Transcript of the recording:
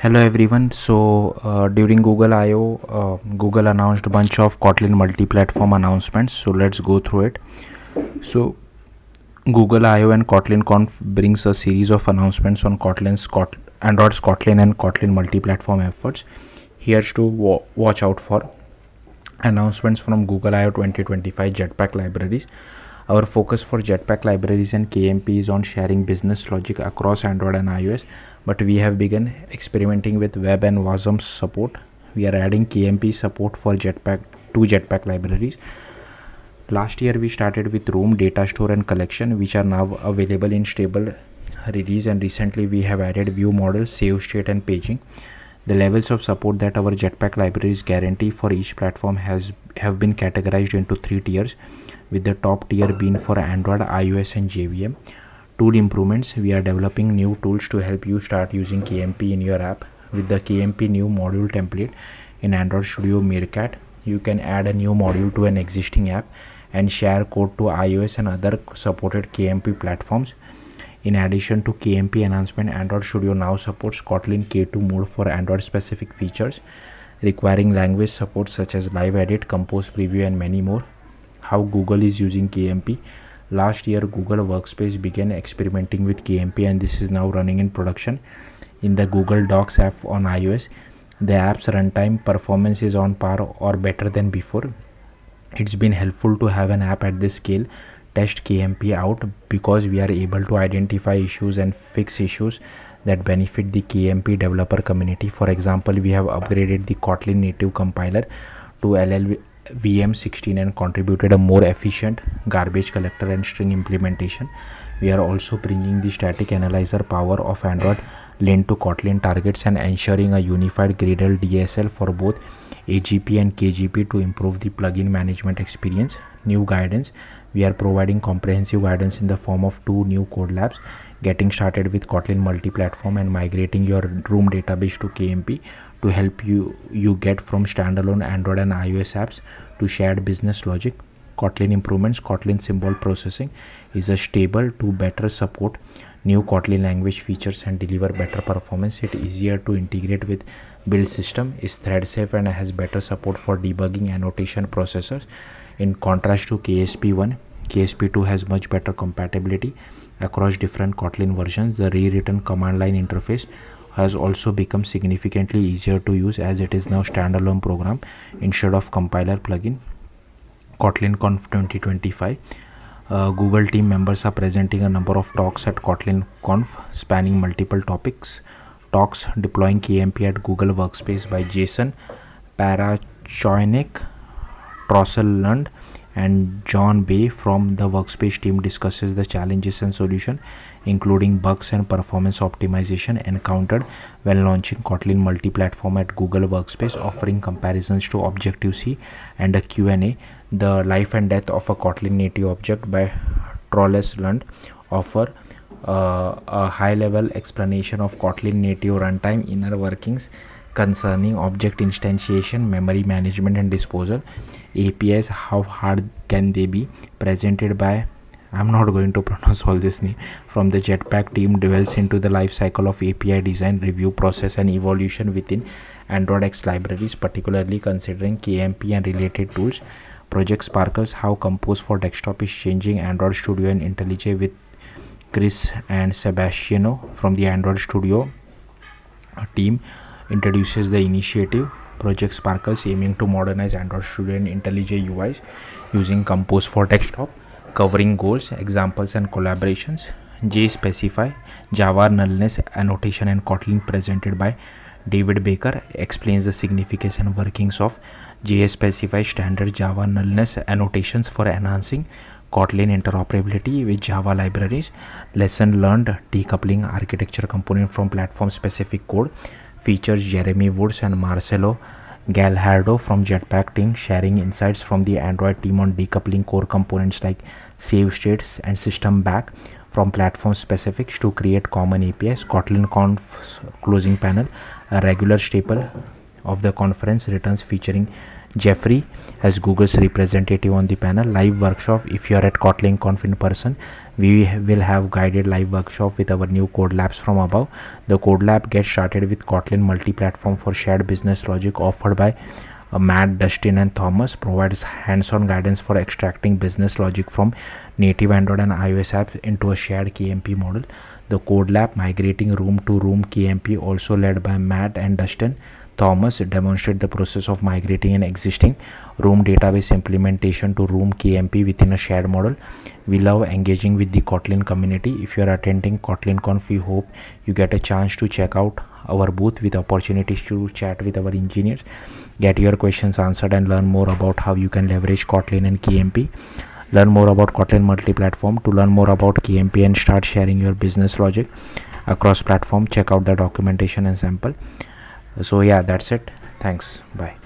Hello everyone. During Google I/O, Google announced a bunch of Kotlin multi-platform announcements. So let's go through it. So Google I/O and KotlinConf brings a series of announcements on Android's Kotlin and Kotlin multi-platform efforts. Here's to watch out for announcements from Google I/O 2025 Jetpack libraries. Our focus for Jetpack libraries and KMP is on sharing business logic across Android and iOS, but we have begun experimenting with web and WASM support. We are adding KMP support for Jetpack libraries. Last year we started with Room, Data Store and Collection, which are now available in stable release, and recently we have added View Model, Save State and Paging. The levels of support that our Jetpack libraries guarantee for each platform have been categorized into 3 tiers, with the top tier being for Android, iOS and JVM. Tool improvements: we are developing new tools to help you start using KMP in your app. With the KMP new module template in Android Studio Meerkat, you can add a new module to an existing app and share code to iOS and other supported KMP platforms. In addition to KMP enhancement, Android Studio now supports Kotlin K2 mode for Android specific features requiring language support such as Live Edit, Compose Preview and many more. How Google is using KMP: last year Google Workspace began experimenting with KMP, and this is now running in production in the Google Docs app on iOS. The app's runtime performance is on par or better than before. It's been helpful to have an app at this scale test KMP out, because we are able to identify issues and fix issues that benefit the KMP developer community. For example, we have upgraded the Kotlin native compiler to LLVM 16 and contributed a more efficient garbage collector and string implementation. We are also bringing the static analyzer power of Android Lint to Kotlin targets and ensuring a unified Gradle DSL for both AGP and KGP to improve the plugin management experience. New guidance: we are providing comprehensive guidance in the form of 2 new code labs, getting started with Kotlin multi-platform and migrating your Room database to KMP to help you get from standalone Android and iOS apps to shared business logic. Kotlin improvements: Kotlin symbol processing is a stable to better support new Kotlin language features and deliver better performance. It's easier to integrate with build system, is thread safe and has better support for debugging annotation processors. In contrast to KSP1, KSP2 has much better compatibility across different Kotlin versions. The rewritten command line interface has also become significantly easier to use, as it is now standalone program instead of compiler plugin. KotlinConf 2025. Google team members are presenting a number of talks at KotlinConf spanning multiple topics. Talks deploying KMP at Google Workspace by Jason Parachoinik, Trossel Lund and John Bay from the Workspace team discusses the challenges and solution, including bugs and performance optimization encountered when launching Kotlin multi-platform at Google Workspace, offering comparisons to Objective-C and a Q&A. The life and death of a Kotlin native object by Trollus Lund offer a high-level explanation of Kotlin native runtime inner workings concerning object instantiation, memory management and disposal. APIs, how hard can they be? Presented by, I'm not going to pronounce all this name, from the Jetpack team, delves into the life cycle of API design, review process and evolution within Android X libraries, particularly considering KMP and related tools. Project Sparkles, how Compose for desktop is changing Android Studio and IntelliJ, with Chris and Sebastiano from the Android Studio team introduces the initiative. Project Sparkles, aiming to modernize Android Studio and IntelliJ UIs using Compose for desktop, covering goals, examples and collaborations. JSpecify, Java nullness annotation and Kotlin, presented by David Baker, explains the significance and workings of JSpecify standard Java nullness annotations for enhancing Kotlin interoperability with Java libraries. Lesson learned: decoupling architecture component from platform specific code. Features Jeremy Woods and Marcelo Galhardo from Jetpack team sharing insights from the Android team on decoupling core components like save states and system back from platform specifics to create common APIs. KotlinConf closing panel, a regular staple of the conference, returns featuring Jeffrey as Google's representative on the panel. Live workshop: if you are at KotlinConf in person, We will have guided live workshop with our new code labs from above. The code lab gets started with Kotlin Multiplatform for shared business logic, offered by Matt, Dustin, and Thomas. Provides hands-on guidance for extracting business logic from native Android and iOS apps into a shared KMP model. The code lab migrating room to room KMP, also led by Matt and Dustin. Thomas demonstrate the process of migrating an existing room database implementation to room KMP within a shared model. We love engaging with the Kotlin community. If you are attending KotlinConf, we hope you get a chance to check out our booth with opportunities to chat with our engineers, get your questions answered, and learn more about how you can leverage Kotlin and KMP. Learn more about Kotlin Multiplatform. To learn more about KMP and start sharing your business logic across platform, check out the documentation and sample. So yeah, that's it. Thanks. Bye.